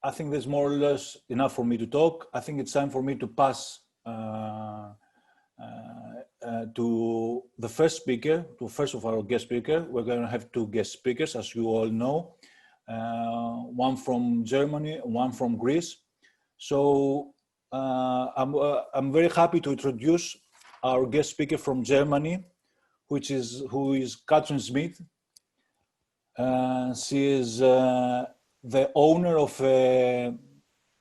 I think there's more or less enough for me to talk. I think it's time for me to pass to the first speaker, to first of our guest speaker. We're going to have two guest speakers, as you all know, one from Germany, one from Greece. So I'm very happy to introduce our guest speaker from Germany, who is Katrin Schmidt. She is the owner of a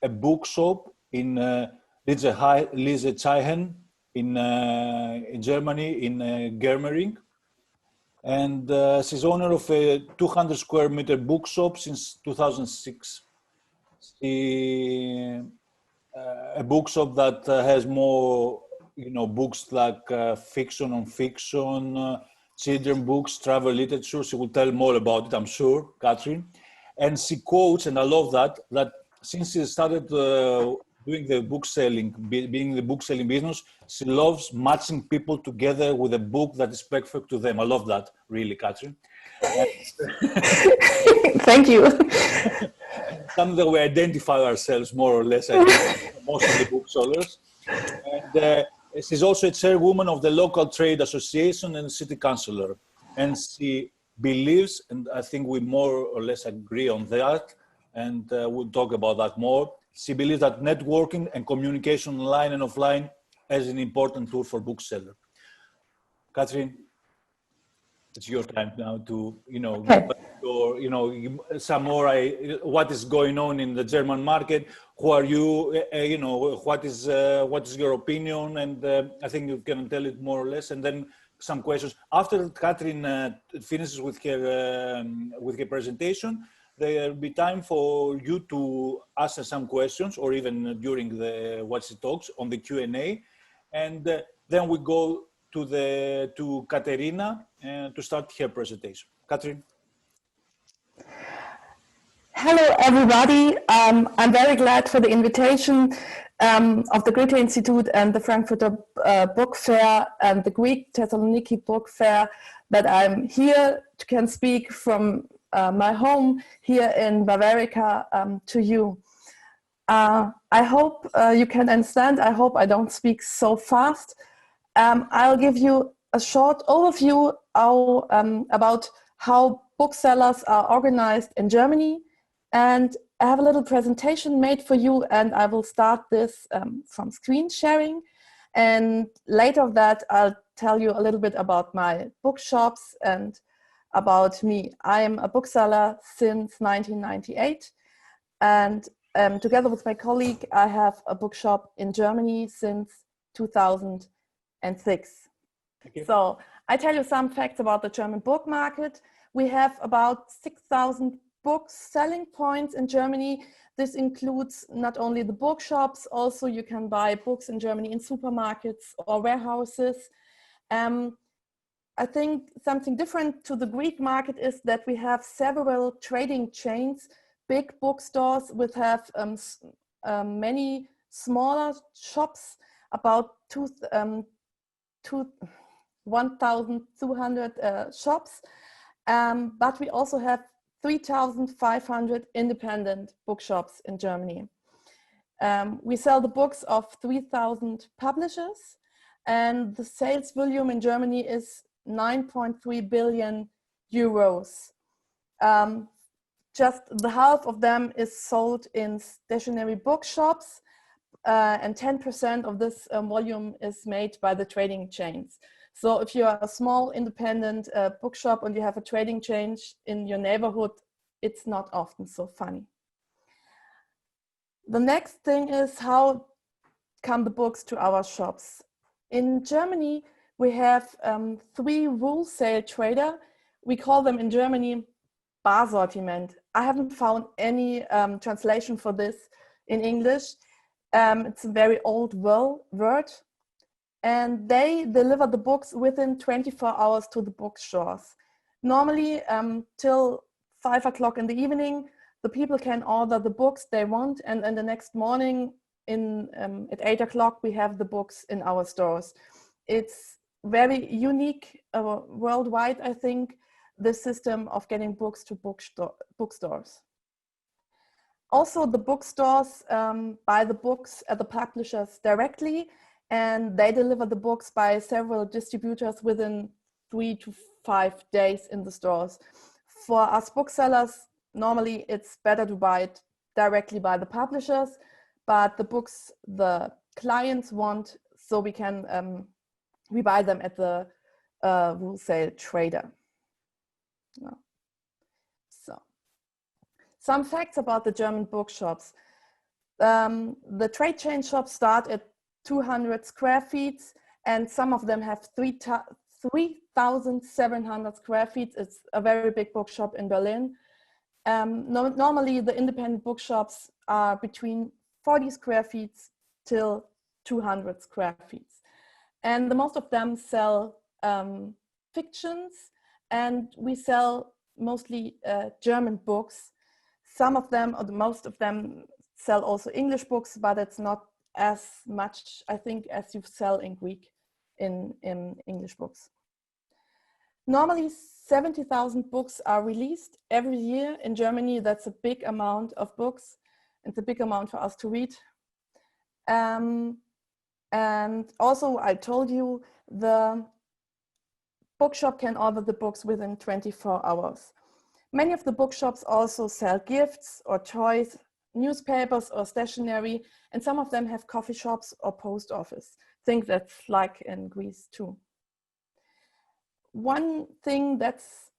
bookshop in LeseZeichen in Germany, in Germering. And she's owner of a 200 square meter bookshop since 2006. A bookshop that has more, books like fiction, non-fiction, children books, travel literature. She will tell more about it, I'm sure, Katrin. And she quotes, and I love that since she started doing the book selling, being in the book selling business, she loves matching people together with a book that is perfect to them. I love that, really, Katrin. Thank you. Something that we identify ourselves more or less, I think, most of the booksellers. And she's also a chairwoman of the local trade association and city councillor. And she believes, and I think we more or less agree on that, and we'll talk about that more. She believes that networking and communication online and offline is an important tool for bookseller. Katrin, it's your time now to, okay. Some more, what is going on in the German market? Who are you? What is your opinion? And I think you can tell it more or less, and then some questions. After Katrin finishes with her presentation, there will be time for you to ask some questions, or even during what she talks on the Q&A, and then we go to Katerina to start her presentation. Katrin. Hello, everybody. I'm very glad for the invitation of the Goethe Institute and the Frankfurter Book Fair and the Greek Thessaloniki Book Fair, that I'm here can speak from my home here in Bavaria to you. I hope you can understand. I hope I don't speak so fast. I'll give you a short overview about how booksellers are organized in Germany. And I have a little presentation made for you, and I will start this from screen sharing. And later that, I'll tell you a little bit about my bookshops and about me. I'm a bookseller since 1998. And together with my colleague, I have a bookshop in Germany since 2006. So I tell you some facts about the German book market. We have about 6,000 book selling points in Germany. This includes not only the bookshops, also you can buy books in Germany in supermarkets or warehouses. I think something different to the Greek market is that we have several trading chains, big bookstores which have many smaller shops, about 1,200 shops, but we also have 3,500 independent bookshops in Germany. We sell the books of 3,000 publishers, and the sales volume in Germany is 9.3 billion euros. Just the half of them is sold in stationary bookshops, and 10% of this volume is made by the trading chains. So if you are a small independent bookshop and you have a trading chain in your neighborhood, it's not often so funny. The next thing is, how come the books to our shops? In Germany, we have 3 wholesale traders. We call them in Germany Barsortiment. I haven't found any translation for this in English. It's a very old word. And they deliver the books within 24 hours to the bookstores. Normally, till 5 o'clock in the evening, the people can order the books they want, and the next morning at 8 o'clock, we have the books in our stores. It's very unique worldwide, I think, the system of getting books to bookstores. Also, the bookstores buy the books at the publishers directly, and they deliver the books by several distributors within 3 to 5 days in the stores. For us booksellers, normally it's better to buy it directly by the publishers, but the books the clients want, so we buy them at the wholesale trader. No. So, some facts about the German bookshops. The trade chain shops start at 200 square feet, and some of them have 3,700 square feet. It's a very big bookshop in Berlin. Normally, the independent bookshops are between 40 square feet till 200 square feet. And the most of them sell fictions, and we sell mostly German books. Some of them, or most of them, sell also English books, but it's not as much, I think, as you sell in Greek in English books. Normally, 70,000 books are released every year in Germany. That's a big amount of books. It's a big amount for us to read. And also, I told you, the bookshop can order the books within 24 hours. Many of the bookshops also sell gifts or toys, newspapers or stationery, and some of them have coffee shops or post office. I think that's like in Greece too. One thing that's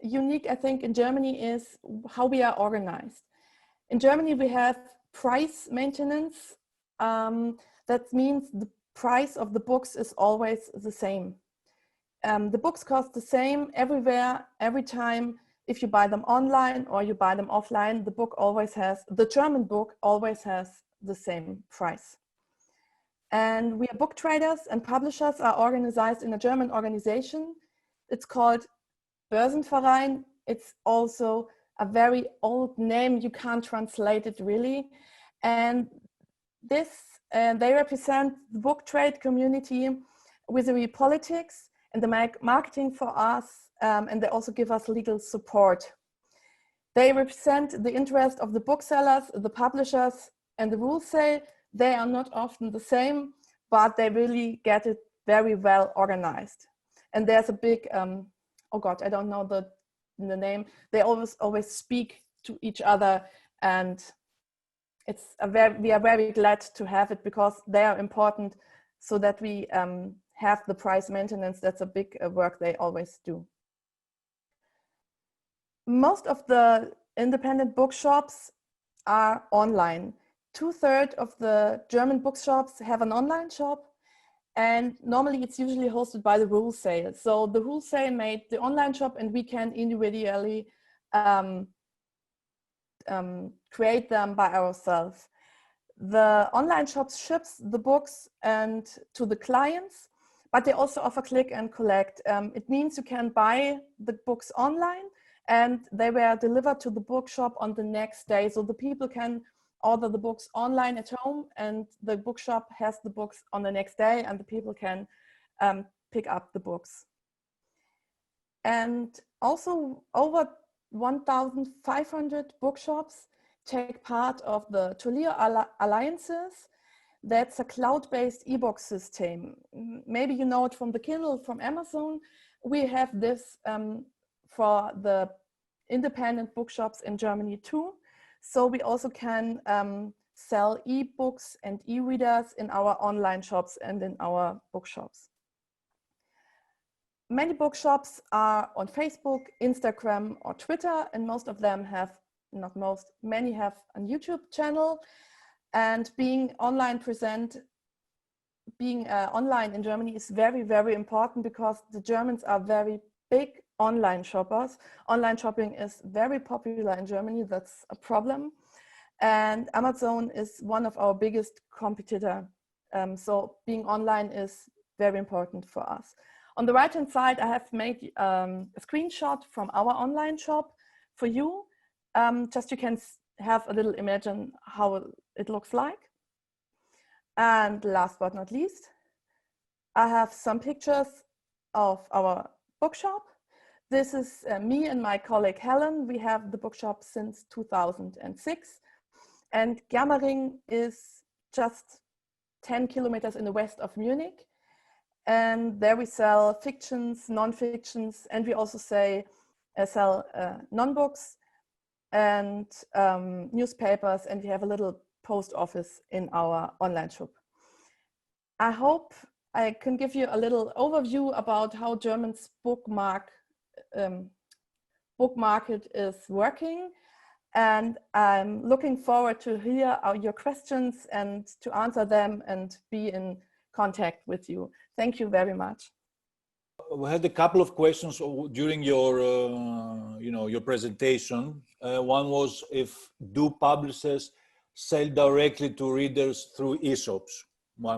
unique, I think, in Germany is how we are organized. In Germany, we have price maintenance. That means the price of the books is always the same. The books cost the same everywhere, every time. If you buy them online or you buy them offline, the German book always has the same price. And we are book traders, and publishers are organized in a German organization. It's called Börsenverein. It's also a very old name. You can't translate it really. And they represent the book trade community with the politics and the marketing for us, and they also give us legal support. They represent the interest of the booksellers, the publishers, and the wholesale. They are not often the same, but they really get it very well organized. And there's a big, oh God, I don't know the name. They always speak to each other, and we are very glad to have it, because they are important so that we have the price maintenance. That's a big work they always do. Most of the independent bookshops are online. 2/3 of the German bookshops have an online shop, and normally it's usually hosted by the wholesale. So the wholesale made the online shop, and we can individually create them by ourselves. The online shop ships the books and to the clients, but they also offer click and collect. It means you can buy the books online, and they were delivered to the bookshop on the next day. So the people can order the books online at home, and the bookshop has the books on the next day, and the people can pick up the books. And also over 1,500 bookshops take part of the Tolio Alliances. That's a cloud-based ebook system. Maybe you know it from the Kindle from Amazon. We have this for the independent bookshops in Germany too. So we also can sell ebooks and e-readers in our online shops and in our bookshops. Many bookshops are on Facebook, Instagram, or Twitter, and most of them have, not most, many have a YouTube channel. And being online in Germany is very, very important, because the Germans are very big online shoppers. Online shopping is very popular in Germany. That's a problem. And Amazon is one of our biggest competitor. So being online is very important for us. On the right-hand side, I have made a screenshot from our online shop for you. Just you can have a little imagine how it looks like. And last but not least, I have some pictures of our bookshop. This is me and my colleague Helen. We have the bookshop since 2006. And Germering is just 10 kilometers in the west of Munich. And there we sell fictions, non-fictions, and we also sell non-books and newspapers, and we have a little post office in our online shop. I hope I can give you a little overview about how German's book market is working. And I'm looking forward to hear your questions and to answer them and be in contact with you. Thank you very much. We had a couple of questions during your, your presentation. One was, do publishers sell directly to readers through e-shops?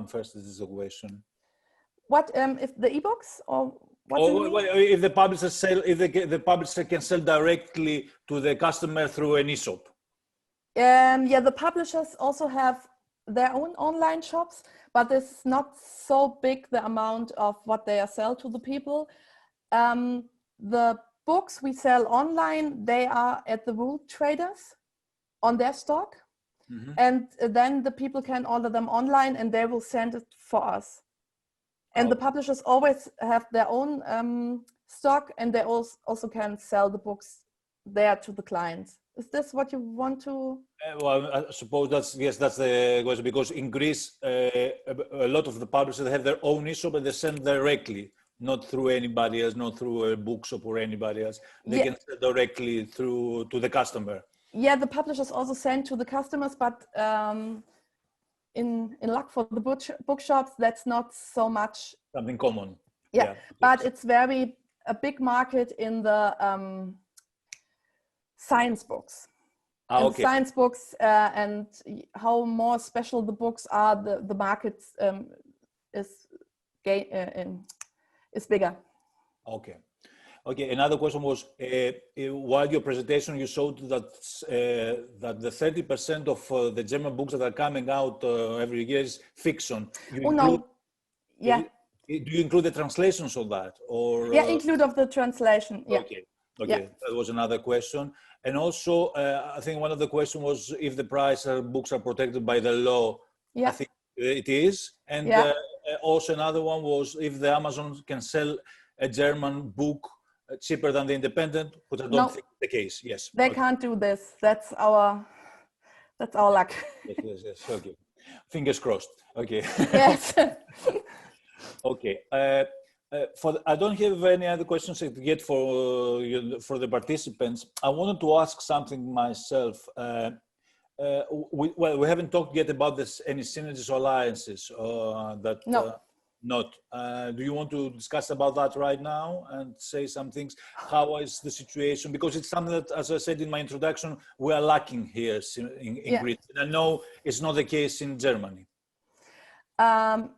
First, this is a question. What if the e-books or what? If the publisher the publisher can sell directly to the customer through an e-shop? Yeah, the publishers also have their own online shops, but it's not so big, the amount of what they sell to the people. The books we sell online, they are at the wool traders on their stock. Mm-hmm. And then the people can order them online and they will send it for us. And the publishers always have their own stock, and they also can sell the books there to the clients. Is this what you want to? Well, I suppose that's the question, because in Greece, a lot of the publishers have their own e-shop and they send directly, not through anybody else, not through a bookshop or anybody else. They can sell directly to the customer. Yeah, the publishers also send to the customers, but in luck for the bookshops, that's not so much something common. Yeah, but it's a big market in the science books. Okay. Science books and how more special the books are, the market is bigger. Okay. Okay, another question was, while your presentation, you showed that that the 30% of the German books that are coming out every year is fiction. No. Yeah. Do you include the translations of that? Or, include of the translation, yeah. Okay, okay. That was another question. And also, I think one of the questions was if the books are protected by the law. Yeah. I think it is. And also another one was if the Amazon can sell a German book cheaper than the independent, which I don't think is the case. Yes, they can't do this. That's our luck. Yes. Okay, fingers crossed. Okay. Yes. Okay. I don't have any other questions yet for the participants. I wanted to ask something myself. We haven't talked yet about any synergies or alliances. Not. Do you want to discuss about that right now and say some things? How is the situation? Because it's something that, as I said in my introduction, we are lacking here in Greece. And I know it's not the case in Germany.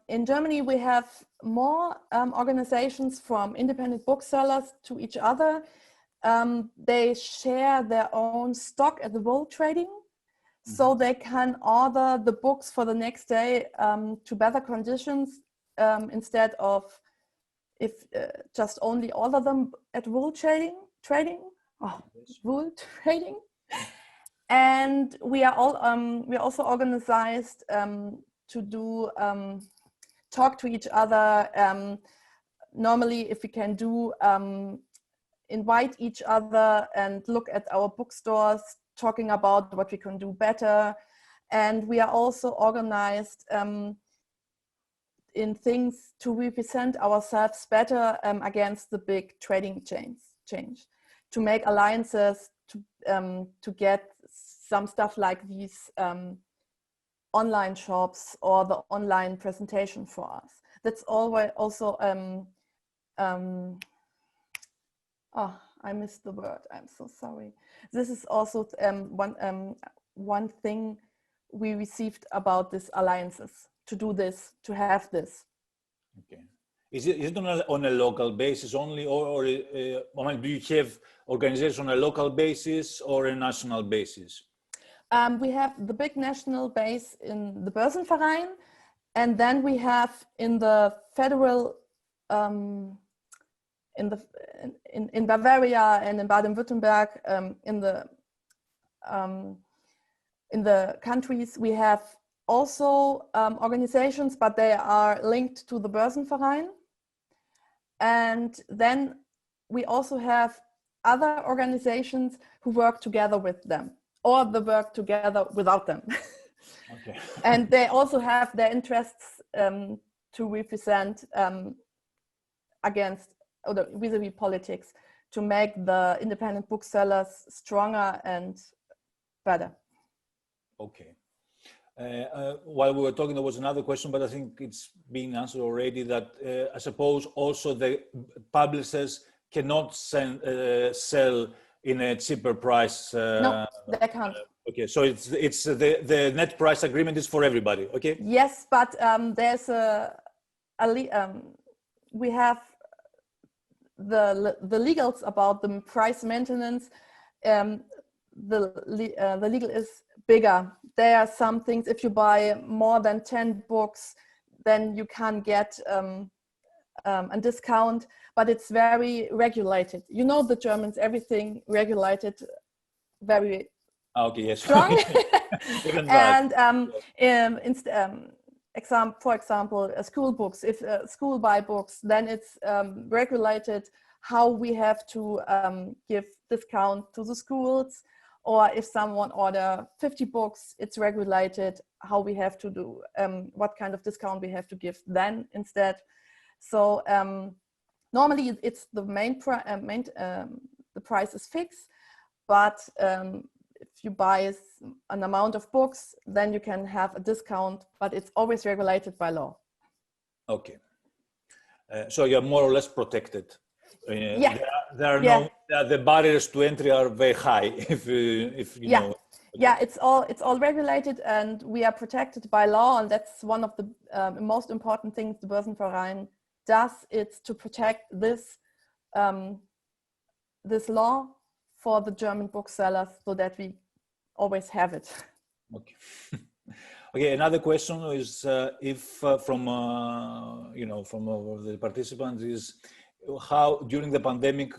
In Germany, we have more organizations from independent booksellers to each other. They share their own stock at the wool trading. So they can order the books for the next day to better conditions. Instead of just only order them at wool trading. And we are also organized to do talk to each other. Normally, if we can do invite each other and look at our bookstores, talking about what we can do better. And we are also organized in things to represent ourselves better against the big trading change, to make alliances, to get some stuff like these online shops or the online presentation for us. That's always also, I missed the word, I'm so sorry. This is also one thing we received about these alliances. To do this, to have this. Okay. Is it on a local basis only, or do you have organizations on a local basis or a national basis? We have the big national base in the Börsenverein, and then we have in the federal, in Bavaria and in Baden-Württemberg, in the in the countries, we have also organizations, but they are linked to the Börsenverein. And then we also have other organizations who work together with them, or they work together without them. Okay. And they also have their interests to represent against or vis-a-vis politics, to make the independent booksellers stronger and better. Okay. While we were talking, there was another question, but I think it's been answered already, that I suppose also the publishers cannot sell in a cheaper price. No, they can't. Okay, so it's the net price agreement is for everybody, okay? Yes, but there's we have the legals about the price maintenance. The legal is bigger. There are some things, if you buy more than 10 books, then you can get a discount, but it's very regulated. You know, the Germans, everything regulated very yes. strong. And for example, school books, if school buy books, then it's regulated how we have to give discount to the schools. Or if someone order 50 books, it's regulated how we have to do, what kind of discount we have to give then instead. So normally it's the the price is fixed, but if you buy an amount of books, then you can have a discount, but it's always regulated by law. Okay. So you're more or less protected. Yeah. There are no, the barriers to entry are very high if you know. Yeah, it's all regulated, and we are protected by law, and that's one of the most important things the Börsenverein does. It's to protect this this law for the German booksellers, so that we always have it. Okay. Okay, another question is if from from the participants is how during the pandemic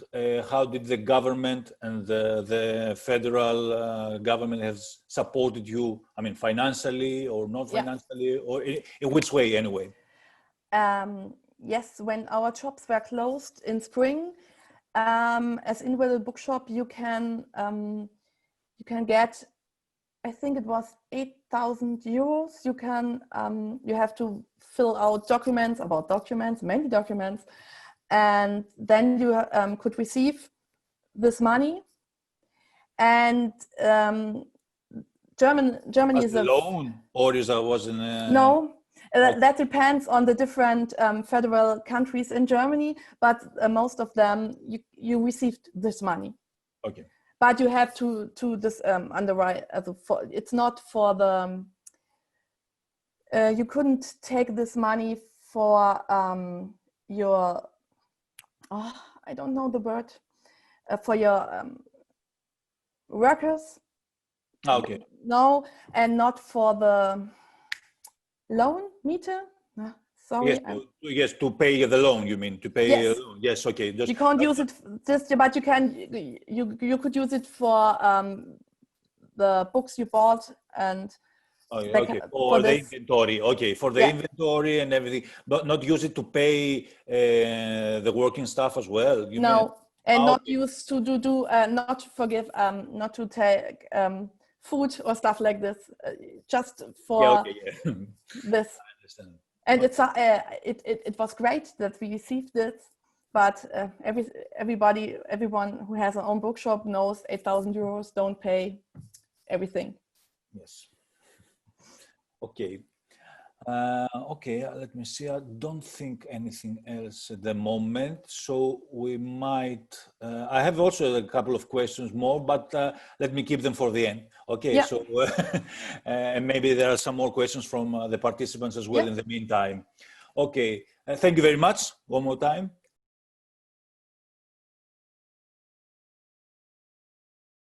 how did the government and the federal government has supported you? I mean, financially or not financially, or in which way anyway? Yes, when our shops were closed in spring, as individual bookshop, you can get, I think it was 8,000 euros. You can you have to fill out documents about documents, many documents, and then you could receive this money. And Germany is a loan, or is that wasn't no. That depends on the different federal countries in Germany, but most of them you received this money. Okay. But you have to this underwrite. It's not for the. You couldn't take this money for your. Oh, I don't know the word. For your workers. Okay. No, and not for the loan, Miete. Sorry. Yes, to pay the loan. You mean to pay? Yes. Yes. Okay. You can't use it but you can. You could use it for the books you bought and. Okay. For the inventory. Okay, for the inventory and everything, but not use it to pay the working staff as well. Not use to do not forgive not to take food or stuff like this, just for this. I understand. And it was great that we received this, but everyone who has an own bookshop knows 8,000 euros don't pay everything. Yes. Okay. Okay, let me see. I don't think anything else at the moment. So we might, I have also a couple of questions more, but let me keep them for the end. Okay, so and maybe there are some more questions from the participants as well in the meantime. Okay, thank you very much one more time.